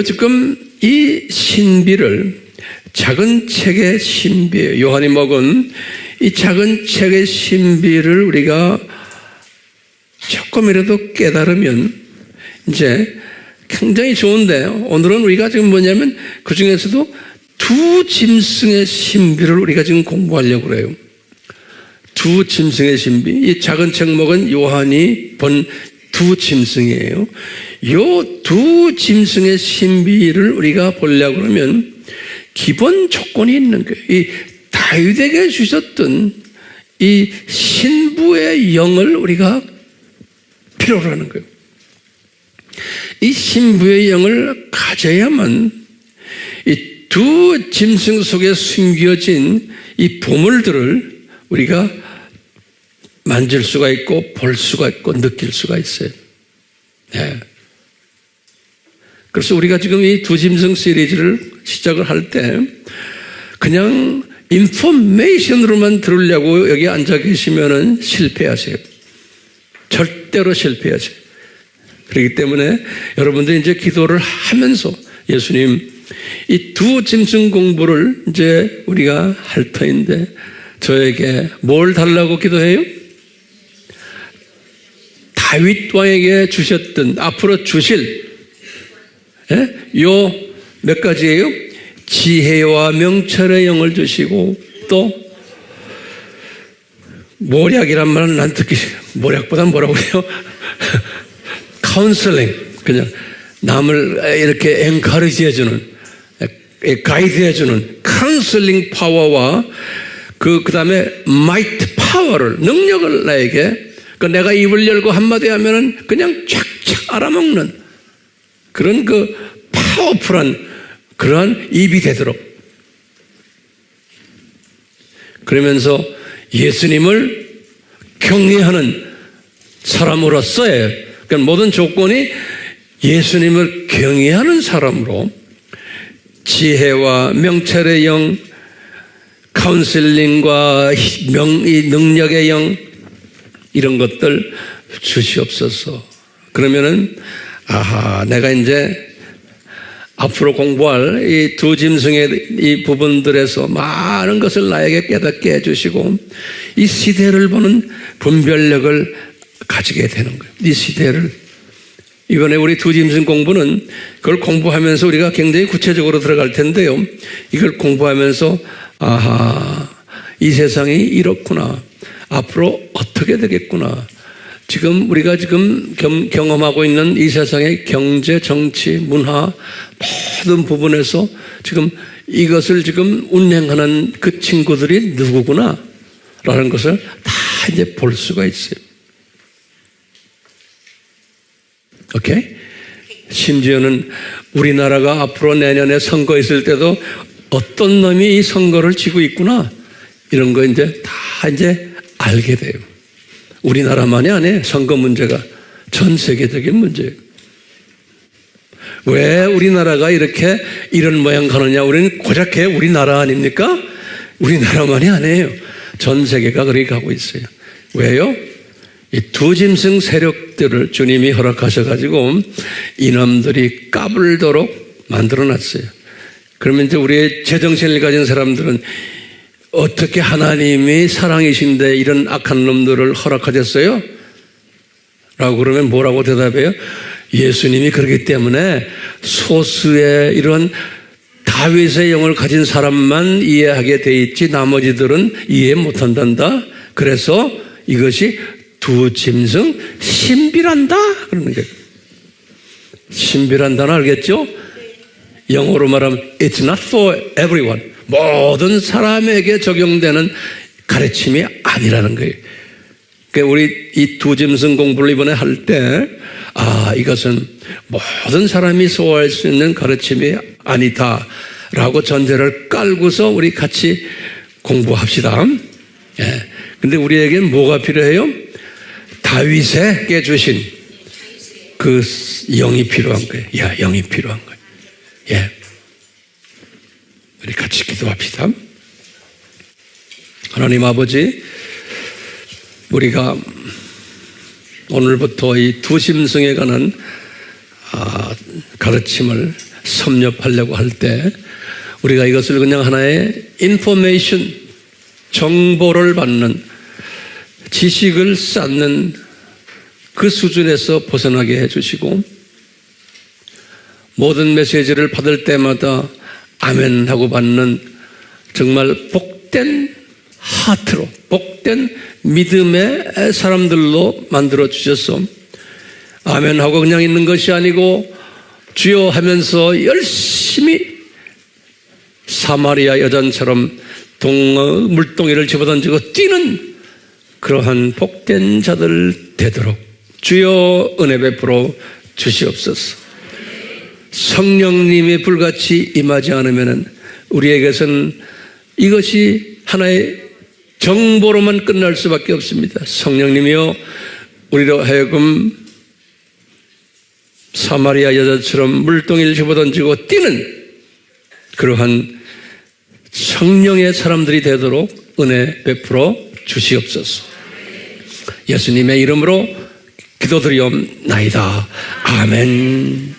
A: 지금 이 신비를 작은 책의 신비예요. 요한이 먹은 이 작은 책의 신비를 우리가 조금이라도 깨달으면 이제 굉장히 좋은데, 오늘은 우리가 지금 뭐냐면 그 중에서도 두 짐승의 신비를 우리가 지금 공부하려고 그래요. 두 짐승의 신비. 이 작은 책 먹은 요한이 본 두 짐승이에요. 이 두 짐승의 신비를 우리가 보려고 하면 기본 조건이 있는 거예요. 이 다윗에게 주셨던 이 신부의 영을 우리가 필요로 하는 거예요. 이 신부의 영을 찾아야만 이 두 짐승 속에 숨겨진 이 보물들을 우리가 만질 수가 있고 볼 수가 있고 느낄 수가 있어요. 네. 그래서 우리가 지금 이 두 짐승 시리즈를 시작을 할 때 그냥 인포메이션으로만 들으려고 여기 앉아 계시면은 실패하세요. 절대로 실패하세요. 그렇기 때문에 여러분들 이제 기도를 하면서 예수님 이 두 짐승 공부를 이제 우리가 할 터인데 저에게 뭘 달라고 기도해요? 다윗 왕에게 주셨던 앞으로 주실 요 몇 가지예요? 지혜와 명철의 영을 주시고 또 모략이란 말은 난 듣기 싫어요. 모략보다 뭐라고 해요? 카운슬링, 그냥 남을 이렇게 엔커리지 해주는, 가이드 해주는 카운슬링 파워와 그 다음에 마이트 파워를, 능력을 나에게, 내가 입을 열고 한마디 하면은 그냥 촥촥 알아먹는 그런 그 파워풀한 그러한 입이 되도록, 그러면서 예수님을 경외하는 사람으로서의, 그러니까 모든 조건이 예수님을 경외하는 사람으로 지혜와 명철의 영, 카운슬링과 능력의 영, 이런 것들 주시옵소서. 그러면은 내가 이제 앞으로 공부할 이 두 짐승의 이 부분들에서 많은 것을 나에게 깨닫게 해주시고 이 시대를 보는 분별력을 가지게 되는 거예요. 이 시대를. 이번에 우리 두 짐승 공부는 그걸 공부하면서 우리가 굉장히 구체적으로 들어갈 텐데요. 이걸 공부하면서 이 세상이 이렇구나. 앞으로 어떻게 되겠구나. 지금 우리가 지금 경험하고 있는 이 세상의 경제, 정치, 문화 모든 부분에서 지금 이것을 지금 운행하는 그 친구들이 누구구나 라는 것을 다 이제 볼 수가 있어요. 오케이? 심지어는 우리나라가 앞으로 내년에 선거 있을 때도 어떤 놈이 이 선거를 지고 있구나 이런 거 이제 다 이제 알게 돼요. 우리나라만이 아니에요. 선거 문제가 전 세계적인 문제예요. 왜 우리나라가 이렇게 이런 모양 가느냐? 우리는 고작해 우리나라 아닙니까? 우리나라만이 아니에요. 전 세계가 그렇게 가고 있어요. 왜요? 이 두 짐승 세력들을 주님이 허락하셔가지고 이놈들이 까불도록 만들어놨어요. 그러면 이제 우리의 제정신을 가진 사람들은 어떻게 하나님이 사랑이신데 이런 악한 놈들을 허락하셨어요? 라고 그러면 뭐라고 대답해요? 예수님이 그렇기 때문에 소수의 이런 다윗의 영을 가진 사람만 이해하게 돼 있지 나머지들은 이해 못한단다. 그래서 이것이 두 짐승 신비란다 그러는 거예요. 신비란다는 알겠죠? 영어로 말하면 It's not for everyone. 모든 사람에게 적용되는 가르침이 아니라는 거예요. 그러니까 우리 이 두 짐승 공부를 이번에 할 때 이것은 모든 사람이 소화할 수 있는 가르침이 아니다 라고 전제를 깔고서 우리 같이 공부합시다. 근데 우리에게는 뭐가 필요해요? 다윗에게 주신 그 영이 필요한 거예요. 영이 필요한 거예요. 우리 같이 기도합시다. 하나님 아버지, 우리가 오늘부터 이 두 짐승에 관한 가르침을 섭렵하려고 할 때 우리가 이것을 그냥 하나의 인포메이션, 정보를 받는, 지식을 쌓는 그 수준에서 벗어나게 해주시고 모든 메시지를 받을 때마다 아멘 하고 받는 정말 복된 하트로, 복된 믿음의 사람들로 만들어 주셔서 아멘 하고 그냥 있는 것이 아니고 주여 하면서 열심히 사마리아 여잔처럼 물동이를 집어던지고 뛰는 그러한 복된 자들 되도록 주여 은혜 베풀어 주시옵소서. 성령님이 불같이 임하지 않으면 우리에게서는 이것이 하나의 정보로만 끝날 수밖에 없습니다. 성령님이여 우리로 하여금 사마리아 여자처럼 물동이를 집어던지고 뛰는 그러한 성령의 사람들이 되도록 은혜 베풀어 주시옵소서. 예수님의 이름으로 기도드리옵나이다. 아멘.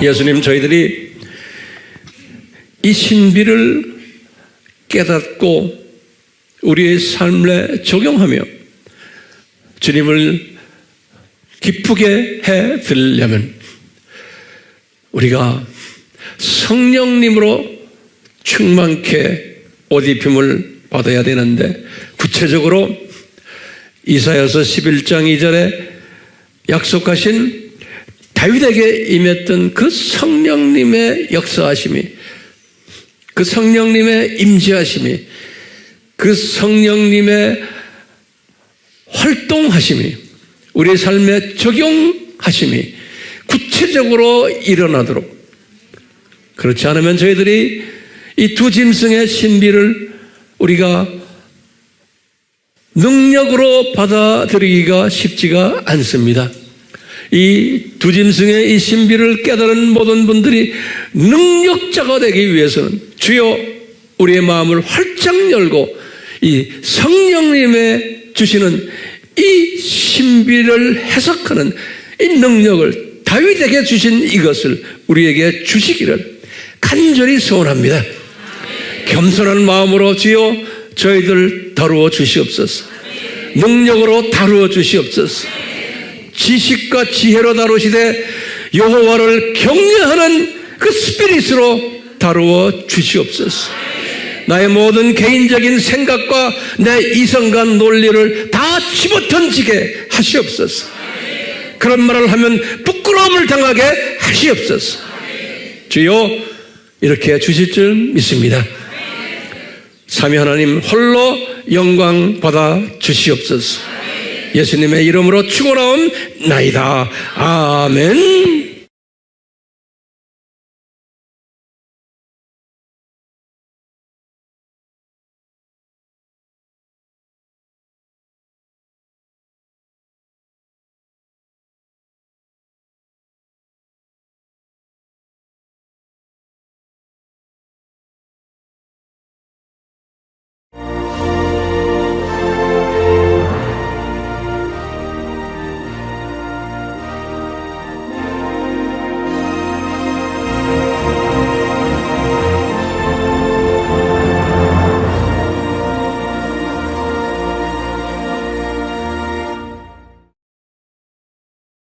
A: 예수님, 저희들이 이 신비를 깨닫고 우리의 삶에 적용하며 주님을 기쁘게 해 드리려면 우리가 성령님으로 충만케 옷 입힘을 받아야 되는데, 구체적으로 이사야서 11장 2절에 약속하신 다윗에게 임했던 그 성령님의 역사하심이, 그 성령님의 임재하심이, 그 성령님의 활동하심이, 우리의 삶에 적용하심이 구체적으로 일어나도록, 그렇지 않으면 저희들이 이 두 짐승의 신비를 우리가 능력으로 받아들이기가 쉽지가 않습니다. 이 두 짐승의 이 신비를 깨달은 모든 분들이 능력자가 되기 위해서는 주여 우리의 마음을 활짝 열고 이 성령님의 주시는 이 신비를 해석하는 이 능력을, 다윗에게 주신 이것을 우리에게 주시기를 간절히 소원합니다. 겸손한 마음으로 주여 저희들 다루어 주시옵소서. 능력으로 다루어 주시옵소서. 지식과 지혜로 다루시되 여호와를 경외하는 그 스피릿으로 다루어 주시옵소서. 나의 모든 개인적인 생각과 내 이성간 논리를 다 집어던지게 하시옵소서. 그런 말을 하면 부끄러움을 당하게 하시옵소서. 주여, 이렇게 해 주실 줄 믿습니다. 삼위 하나님 홀로 영광 받아 주시옵소서. 예수님의 이름으로 축원하옵나이다. 아멘.